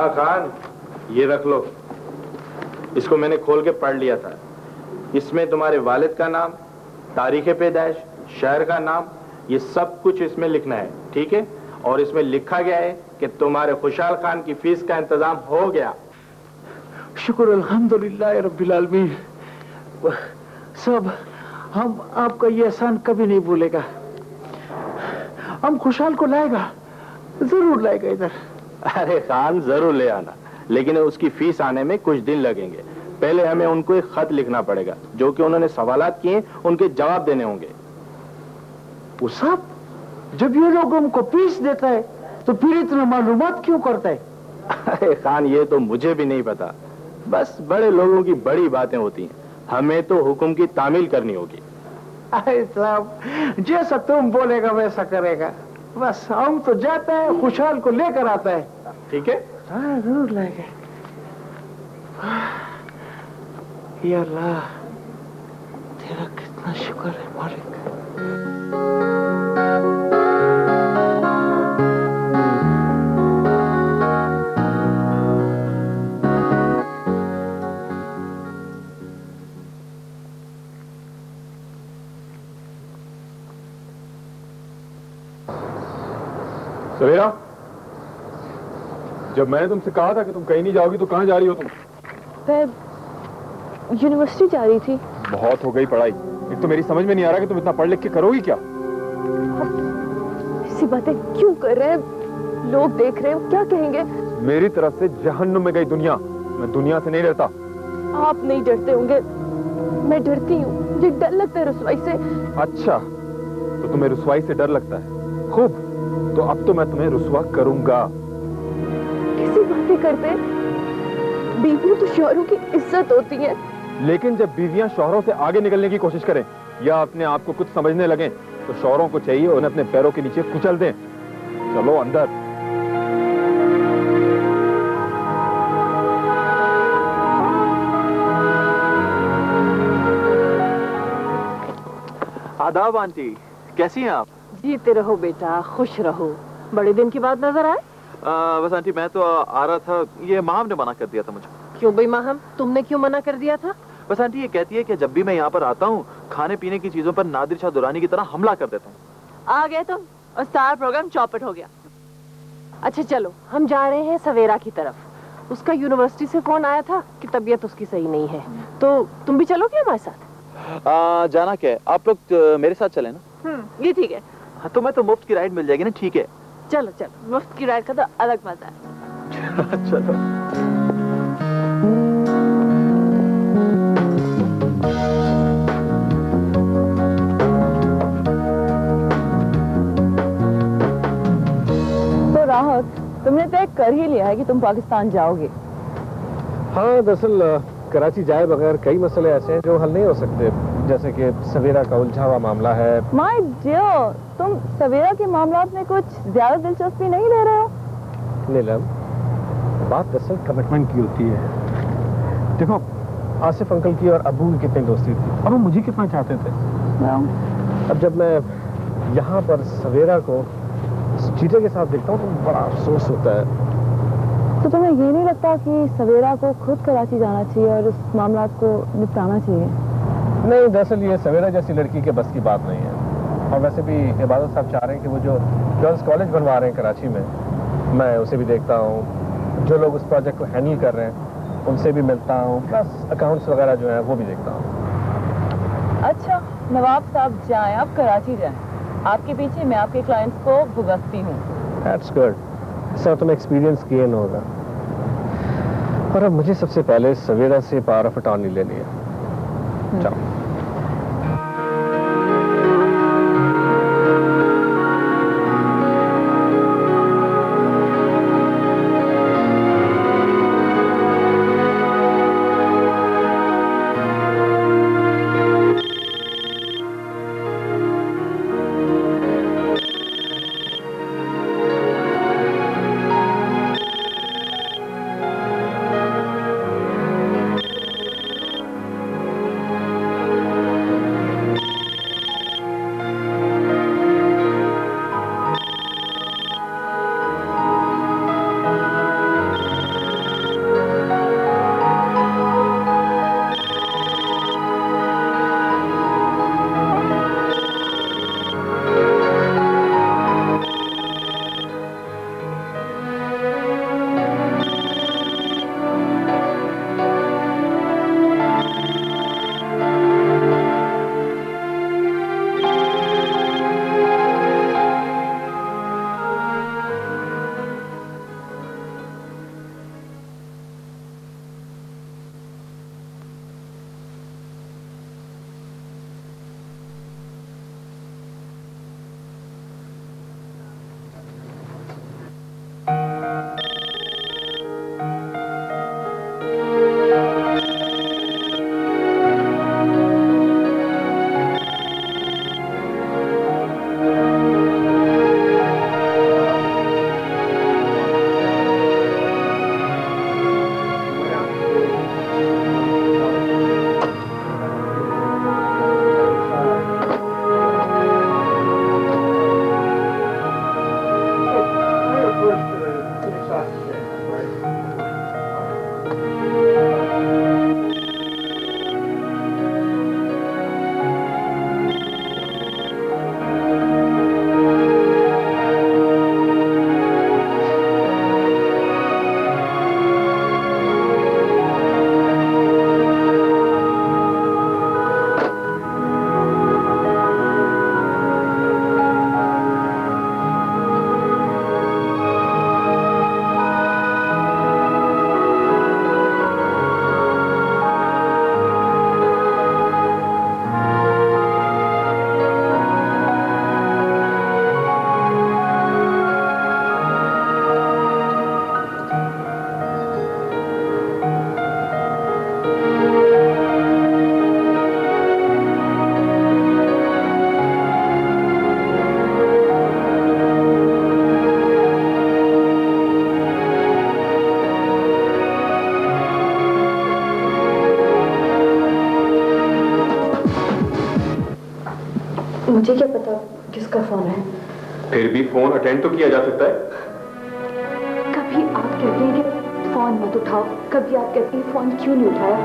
हाँ खान, ये रख लो। इसको मैंने खोल के पढ़ लिया था। इसमें तुम्हारे वालिद का नाम, तारीख पैदाइश, शहर का नाम, ये सब कुछ इसमें लिखना है, ठीक है? और इसमें लिखा गया है कि तुम्हारे खुशहाल खान की फीस का इंतजाम हो गया। शुक्र अल्हम्दुलिल्लाह रब्बिल आलमीन। सब हम आपका ये एहसान कभी नहीं भूलेगा। हम खुशहाल को लाएगा, जरूर लाएगा इधर। अरे खान जरूर ले आना, लेकिन उसकी फीस आने में कुछ दिन लगेंगे। पहले हमें उनको एक खत लिखना पड़ेगा, जो कि उन्होंने सवालात किए उनके जवाब देने होंगे। वो सब जब ये लोग हमको फीस देता है तो फिर इतना मालूमात क्यों करता है? अरे खान ये तो मुझे भी नहीं पता, बस बड़े लोगों की बड़ी बातें होती हैं। हमें तो हुक्म की तामील करनी होगी। अरे साहब, जैसा तुम बोलेगा वैसा करेगा। बस हम तो जाता है, खुशहाल को लेकर आता है। ठीक है? हाँ जरूर लाएगा। या अल्लाह, तेरा कितना शुक्र है मालिक। सवेरा, जब मैंने तुमसे कहा था कि तुम कहीं नहीं जाओगी तो कहाँ जा रही हो तुम? मैं यूनिवर्सिटी जा रही थी। बहुत हो गई पढ़ाई। एक तो मेरी समझ में नहीं आ रहा कि तुम इतना पढ़ लिख के करोगी क्या? ऐसी बातें क्यों कर रहे हैं? लोग देख रहे हैं, क्या कहेंगे? मेरी तरफ से जहन्नुम में गई दुनिया। मैं दुनिया से नहीं डरता। आप नहीं डरते होंगे, मैं डरती हूँ। मुझे डर लगता है रुसवाई से। अच्छा, तो तुम्हें रुसवाई से डर लगता है? खूब, तो अब तो मैं तुम्हें रुसवा करूंगा। कैसी बातें करते हैं? बीवियों तो शौहरों की इज्जत होती है। लेकिन जब बीवियां शौहरों से आगे निकलने की कोशिश करें या अपने आप को कुछ समझने लगें, तो शौहरों को चाहिए उन्हें अपने पैरों के नीचे कुचल दें। चलो अंदर। आदाब आंटी, कैसी हैं आप? जीते रहो बेटा, खुश रहो। बड़े दिन के बाद नजर आए। बस आंटी मैं तो आ रहा था, ये माम ने मना कर दिया था मुझे। क्यों भाई माहम, तुमने क्यों मना कर दिया था? बस आंटी ये कहती है कि जब भी मैं यहाँ पर आता हूँ, खाने पीने की चीजों पर नादिर शाह दुरानी की तरह हमला कर देता हूँ। आ गए तुम और सारा प्रोग्राम चौपट हो गया। अच्छा चलो, हम जा रहे हैं सवेरा की तरफ। उसका यूनिवर्सिटी से फोन आया था कि तबीयत उसकी सही नहीं है, तो तुम भी चलोगे हमारे साथ? जाना क्या है, आप लोग मेरे साथ चले ना? ये ठीक है। हाँ, तो मैं तो मुफ्त की राइड मिल जाएगी ना। ठीक है चलो चलो, मुफ्त की राइड का तो अलग मजा है। चलो। तो राहत, तुमने तय कर ही लिया है कि तुम पाकिस्तान जाओगे? हाँ, दरअसल कराची जाए बगैर कई मसले ऐसे हैं जो हल नहीं हो सकते, जैसे कि सवेरा का उलझा हुआ मामला है। माय डियर, तुम सवेरा के मामलात में कुछ ज्यादा दिलचस्पी नहीं ले रहे हो? नीलम, बात दरअसल कमिटमेंट की होती है। देखो, आसिफ अंकल की और अबू की कितनी दोस्ती थी और वो मुझे कितना चाहते थे। अब जब मैं यहाँ पर सवेरा को चीटे के साथ देखता हूँ तो बड़ा अफसोस होता है। तो तुम्हें ये नहीं लगता कि सवेरा को खुद कराची जाना चाहिए और इस मामला को निपटाना चाहिए? नहीं, दरअसल ये सवेरा जैसी लड़की के बस की बात नहीं है। और वैसे भी इबादत साहब चाह रहे हैं कि वो जो गर्ल्स कॉलेज बनवा रहे हैं कराची में, मैं उसे भी देखता हूँ। जो लोग उस प्रोजेक्ट को हैंडल कर रहे हैं उनसे भी मिलता हूँ, प्लस अकाउंट्स वगैरह जो है वो भी देखता हूँ। अच्छा, नवाब साहब जाएं, आप कराची जाएं। आपके पीछे मैं आपके क्लाइंट्स को भुगतती हूँ। That's good. इससे तुम्हें एक्सपीरियंस गेन होगा। और अब मुझे सबसे पहले सवेरा से पावर ऑफ अटॉर्नी लेनी है। जाओ। मुझे क्या पता किसका फोन है। फिर भी फोन अटेंड तो किया जा सकता है। कभी आप कहते हैं कि फोन मत उठाओ, कभी आप कहते हैं फोन क्यों नहीं उठाया।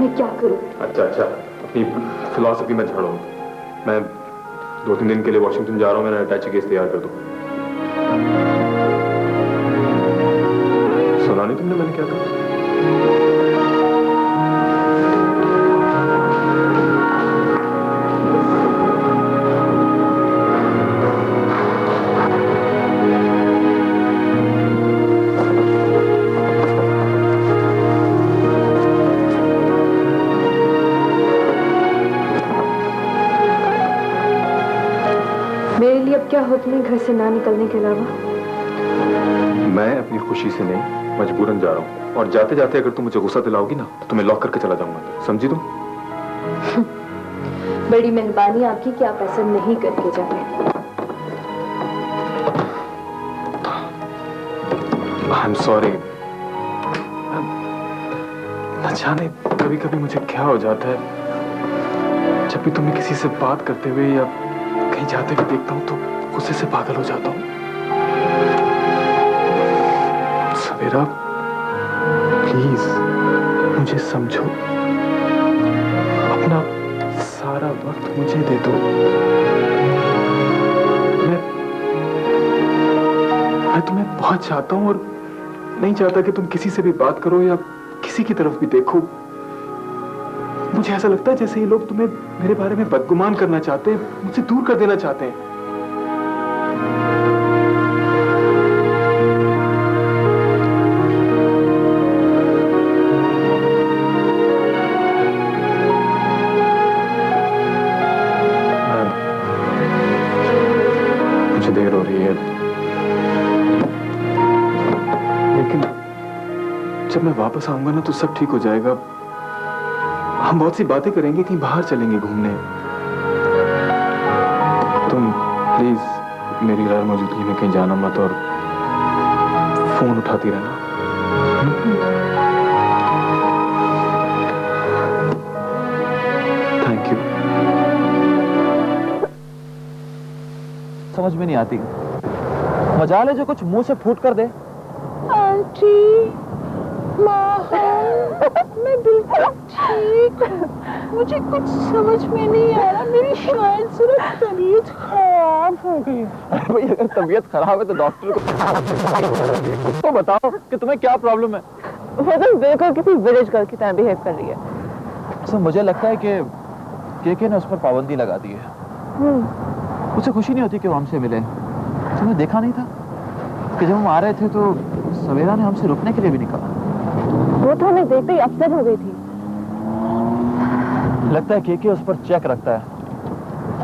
मैं क्या करूं? अच्छा, अपनी फिलॉसफी में झाड़ो। मैं 2-3 दिन के लिए वॉशिंगटन जा रहा हूँ, मेरा अटैची केस तैयार कर दो। सुना नहीं तुमने मैंने क्या कहा? मेरे लिए अब क्या हो तुम्हें घर से ना निकलने के अलावा? मैं अपनी खुशी से नहीं, मजबूरन जा रहा हूँ। और जाते जाते अगर तुम मुझे गुस्सा दिलाओगी ना तो तुम्हें लॉक करके चला जाऊंगा, समझी तुम? बड़ी मेहरबानी आपकी कि आप ऐसा नहीं करके जाए। I am sorry. न जाने कभी कभी मुझे क्या हो जाता है, जब भी तुम्हें किसी से बात करते हुए या कहीं जाते हुए देखता हूँ तो गुस्से से पागल हो जाता हूँ। सवेरा, प्लीज मुझे समझो, अपना सारा वक्त मुझे दे दो। मैं तुम्हें बहुत चाहता हूँ और नहीं चाहता कि तुम किसी से भी बात करो या किसी की तरफ भी देखो। मुझे ऐसा लगता है जैसे ये लोग तुम्हें मेरे बारे में बदगुमान करना चाहते हैं, मुझे दूर कर देना चाहते हैं। मुझे देर हो रही है, लेकिन जब मैं वापस आऊंगा ना तो सब ठीक हो जाएगा। हम बहुत सी बातें करेंगे, कहीं बाहर चलेंगे घूमने। तुम प्लीज मेरी गैर मौजूदगी में कहीं जाना मत और फोन उठाती रहना। Thank you. समझ में नहीं आती, मजाल है जो कुछ मुंह से फूट कर दे। आंटी, मैं बिल्कुल ठीक हूँ, मुझे कुछ समझ में नहीं आ रहा, मेरी शायद सिर्फ तबीयत खराब हो गई। अरे भाई अगर तबीयत खराब है तो डॉक्टर को तो बताओ कि तुम्हें क्या प्रॉब्लम है। वो तो बिल्कुल किसी विलेज गर्ल की तरह बिहेव कर रही है। तो मुझे लगता है कि केके ने उस पर पाबंदी लगा दी है। उसे खुशी नहीं होती कि वो हमसे मिले। तुमने देखा नहीं था कि जब हम आ रहे थे तो सवेरा ने हमसे रुकने के लिए भी नहीं कहा। वो तो हमें देखते ही अपसेट हो गई थी। लगता है केके उस पर चेक रखता है।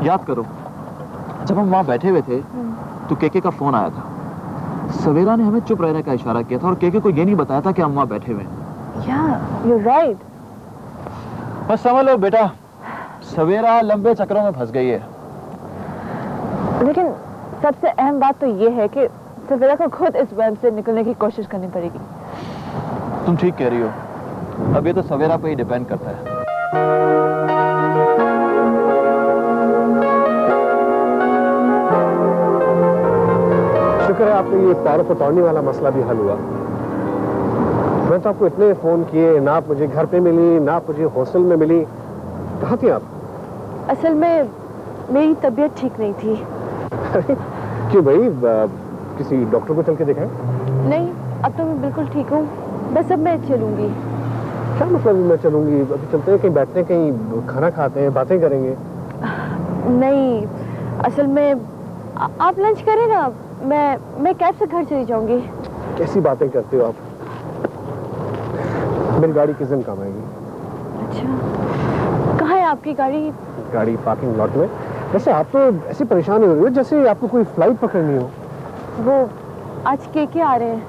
याद करो जब हम वहां बैठे हुए थे तो केके का फोन आया था। सवेरा ने हमें चुप रहने का इशारा किया था और केके को ये नहीं बताया था कि हम वहां बैठे हुए हैं। Yeah, you're right. बस समझ लो बेटा, सवेरा लंबे चक्रों में फंस गई है। लेकिन सबसे अहम बात तो ये है कि सवेरा को खुद इस वहम से निकलने की कोशिश करनी पड़ेगी। तुम ठीक कह रही हो, अब ये तो सवेरा पे ही डिपेंड करता है। शुक्र है आपने ये पावर ऑफ अटॉर्नी वाला मसला भी हल हुआ। मैं तो आपको इतने फोन किए, ना आप मुझे घर पे मिली, ना आप मुझे हॉस्टल में मिली। कहाँ थी आप? असल में मेरी तबीयत ठीक नहीं थी। क्यों भाई, किसी डॉक्टर को चल के दिखाएं? नहीं, अब तो मैं बिल्कुल ठीक हूँ, बस अब मैं चलूंगी। क्या मतलब मैं चलूंगी? अभी चलते हैं, कहीं बैठते हैं, कहीं खाना खाते हैं, बातें करेंगे। नहीं, असल में आप लंच करें ना, मैं कैब से घर चली जाऊंगी। कैसी बातें करते हो आप? मेरी गाड़ी किस दिन काम आएगी? अच्छा, कहाँ है आपकी गाड़ी? गाड़ी पार्किंग लॉट में। वैसे आप तो ऐसी परेशान हो रही हो जैसे आपको कोई फ्लाइट पकड़नी हो। वो आज केके आ रहे हैं।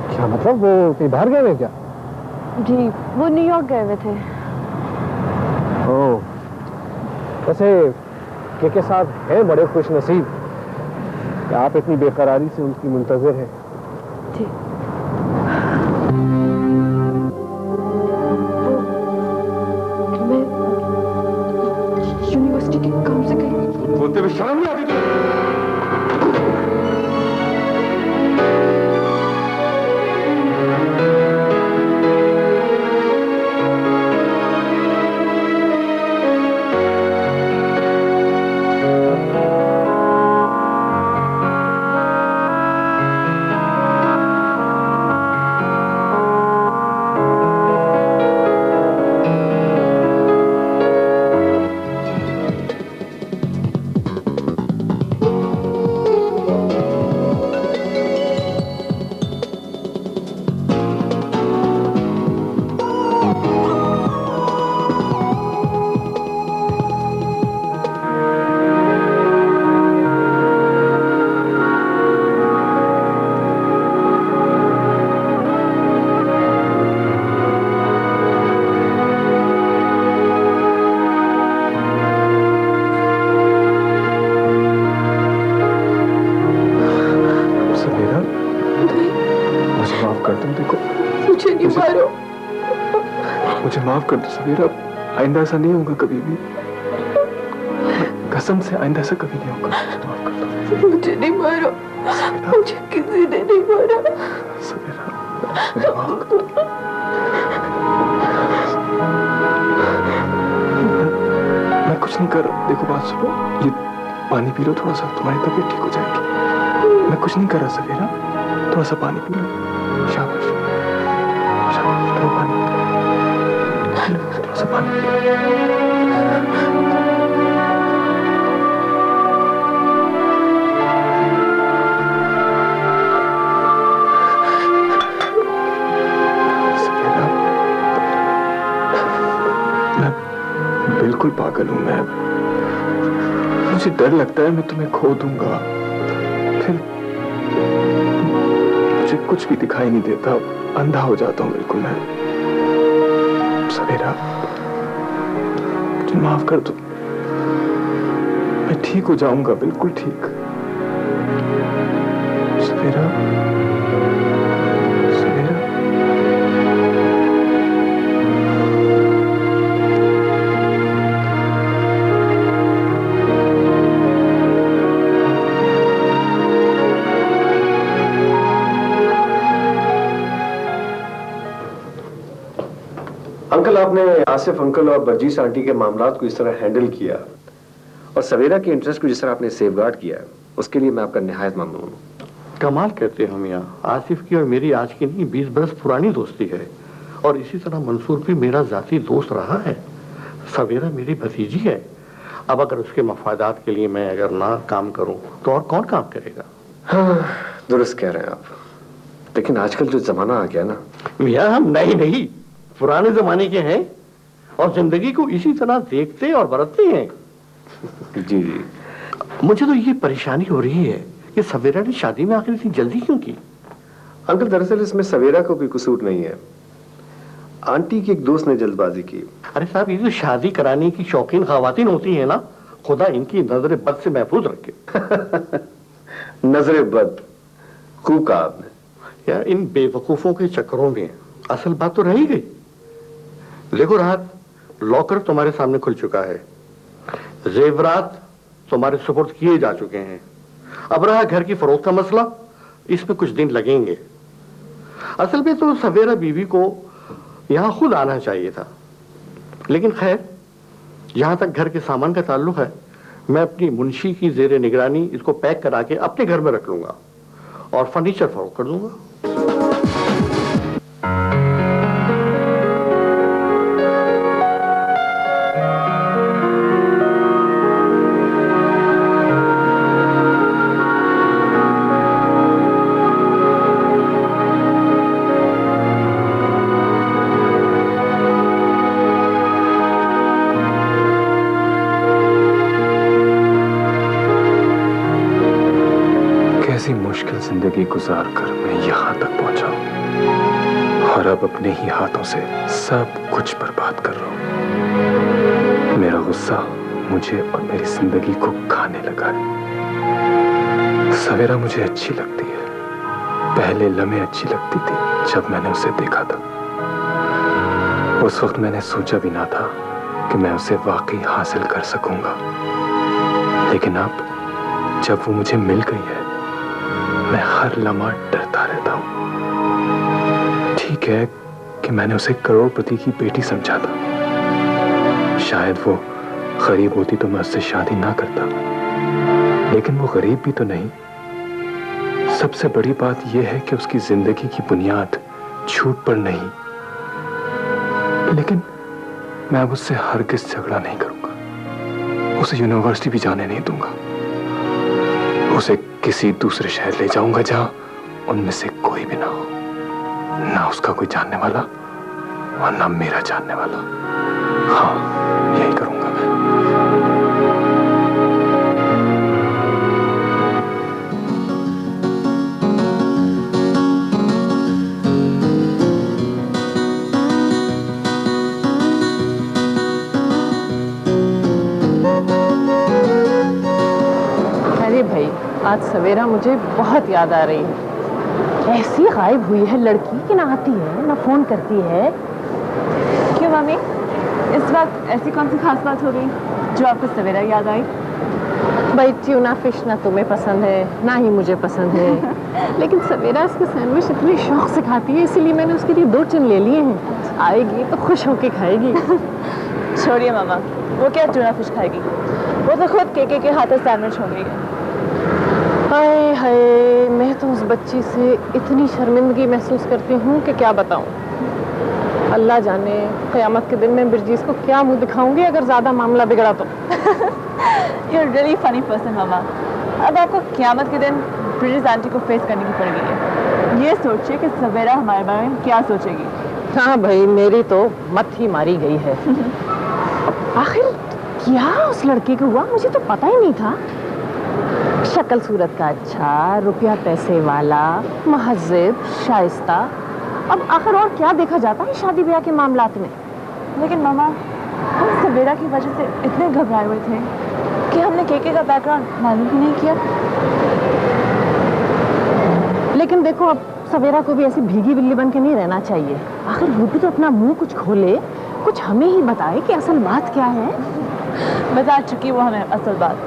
क्या मतलब, वो कहीं बाहर गए हैं क्या? जी, वो न्यूयॉर्क गए हुए थे। ओह, वैसे के साथ हैं बड़े खुश नसीब कि आप इतनी बेकरारी से उनकी मुंतजर हैं। जी। मैं यूनिवर्सिटी के काम से कहीं अभी तू? मुझे माफ कर दो सवेरा, आइंदा ऐसा नहीं होगा कभी भी, कसम से आइंदा ऐसा कभी नहीं होगा। माफ कर दो। मुझे नहीं मारो, मुझे किसी ने नहीं मारा। सवेरा मुझे माफ कर दो। मैं कुछ नहीं कर रहा, देखो बात सुनो, ये पानी पी लो थोड़ा सा, तुम्हारी तबीयत ठीक हो जाएगी। मैं कुछ नहीं कर रहा सवेरा, थोड़ा सा पानी पी लो। शाबाश शाबाश, लो पानी, थोड़ा सा पानी पी लो। बिल्कुल पागल हूं मैं, मुझे डर लगता है मैं तुम्हें खो दूंगा, फिर मुझे कुछ भी दिखाई नहीं देता, अंधा हो जाता हूं बिल्कुल मैं। सवेरा मुझे माफ कर दो, मैं ठीक हो जाऊंगा, बिल्कुल ठीक। सवेरा अंकल, आपने आसिफ अंकल और बर्जीस आंटी के मामलात को इस तरह हैंडल किया और सवेरा के इंटरेस्ट को जिस तरह आपने सेफगार्ड किया, उसके लिए मैं आपका निहायत ममनून हूं। कमाल कहते हैं हम यहाँ। आसिफ की और मेरी आज की नहीं 20 बरस पुरानी दोस्ती है और इसी तरह मंसूर भी मेरा जाती दोस्त रहा है। सवेरा मेरी भतीजी है। अब अगर उसके मफादात के लिए मैं अगर ना काम करूं तो और कौन काम करेगा? हाँ, दुरुस्त कह रहे हैं आप, लेकिन आजकल जो जमाना आ गया ना, भैया हम नहीं पुराने जमाने के हैं और जिंदगी को इसी तरह देखते और बरतते हैं। जी जी। मुझे तो ये परेशानी हो रही है कि सवेरा ने शादी में आखिर इतनी जल्दी क्यों की? अंकल, दरअसल इसमें सवेरा को भी कसूर नहीं है, आंटी की एक दोस्त ने जल्दबाजी की। अरे साहब, ये जो शादी कराने की शौकीन खवातीन होती है ना, खुदा इनकी नजर बद से महफूज रखे। नजर बद, खूब कहा आपने। यार, इन बेवकूफों के चक्करों में असल बात तो रह ही गई। देखो राहत, लॉकर तुम्हारे सामने खुल चुका है, जेवरात तुम्हारे सुपुर्द किए जा चुके हैं। अब रहा घर की फरोख्त का मसला, इसमें कुछ दिन लगेंगे। असल में तो सवेरा बीवी को यहां खुद आना चाहिए था, लेकिन खैर जहां तक घर के सामान का ताल्लुक है, मैं अपनी मुंशी की जेर निगरानी इसको पैक करा के अपने घर में रख लूंगा और फर्नीचर फरोख्त कर दूंगा। मुश्किल जिंदगी गुजार कर मैं यहां तक पहुंचा हूं और अब अपने ही हाथों से सब कुछ बर्बाद कर रहा हूं। मेरा गुस्सा मुझे और मेरी जिंदगी को खाने लगा है। सवेरा मुझे अच्छी लगती है, पहले लम्हे अच्छी लगती थी जब मैंने उसे देखा था। उस वक्त मैंने सोचा भी ना था कि मैं उसे वाकई हासिल कर सकूंगा, लेकिन अब जब वो मुझे मिल गई है मैं हर लम्हा डरता रहता हूं। ठीक है कि मैंने उसे करोड़पति की बेटी समझा था, शायद वो गरीब होती तो मैं उससे शादी ना करता, लेकिन वो गरीब भी तो नहीं। सबसे बड़ी बात यह है कि उसकी जिंदगी की बुनियाद झूठ पर नहीं। लेकिन मैं अब उससे हरगिज़ झगड़ा नहीं करूंगा, उसे यूनिवर्सिटी भी जाने नहीं दूंगा, उसे किसी दूसरे शहर ले जाऊंगा जहां उनमें से कोई भी ना हो, ना उसका कोई जानने वाला और ना मेरा जानने वाला। हाँ, यही करूंगा मैं। अरे भाई, आज सवेरा मुझे बहुत याद आ रही है। ऐसी गायब हुई है लड़की कि ना आती है ना फोन करती है। क्यों मम्मी, इस वक्त ऐसी कौन सी खास बात हो गई जो आपको सवेरा याद आई? भाई ट्यूना फिश ना तुम्हें पसंद है ना ही मुझे पसंद है, लेकिन सवेरा इसके सैंडविच इतने शौक से खाती है, इसीलिए मैंने उसके लिए 2 चुन ले लिए हैं। आएगी तो खुश होके खाएगी। छोड़िए मामा, वो क्या ट्यूना फिश खाएगी, वो तो खुद केके के हाथों सैंडविच हो गई है। हाय हाय, मैं तो उस बच्ची से इतनी शर्मिंदगी महसूस करती हूँ कि क्या बताऊँ। अल्लाह जाने क़यामत के दिन में बिरजीस को क्या मुंह दिखाऊंगी अगर ज्यादा मामला बिगड़ा तो। You're really funny person मामा। अब आपको क़यामत के दिन ब्रिजेस आंटी को फेस करने की पड़ गई है। ये सोचिए कि सवेरा हमारे बारे में क्या सोचेगी। हाँ भाई, मेरी तो मत ही मारी गई है। आखिर क्या उस लड़के को हुआ, मुझे तो पता ही नहीं था। शक्ल सूरत का अच्छा, रुपया पैसे वाला, महज़िब, शाइस्ता। अब आखिर और क्या देखा जाता है शादी ब्याह के मामलात में। लेकिन मामा, हम सवेरा की वजह से इतने घबराए हुए थे कि हमने केके का बैकग्राउंड मालूम ही नहीं किया। लेकिन देखो, अब सवेरा को भी ऐसी भीगी बिल्ली बन के नहीं रहना चाहिए। आखिर वो भी तो अपना मुंह कुछ खोले, कुछ हमें ही बताए कि असल बात क्या है। बता चुकी वो हमें असल बात।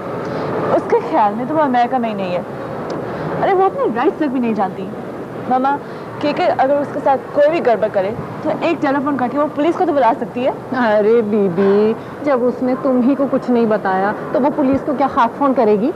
उसके ख्याल में तो वो अमेरिका में ही नहीं है। अरे वो अपने राइट्स तक भी नहीं जानती। मामा, केके अगर उसके साथ कोई भी गड़बड़ करे तो एक टेलीफोन करके वो पुलिस को तो बुला सकती है। अरे बीबी, जब उसने तुम ही को कुछ नहीं बताया तो वो पुलिस को क्या खाक फोन करेगी?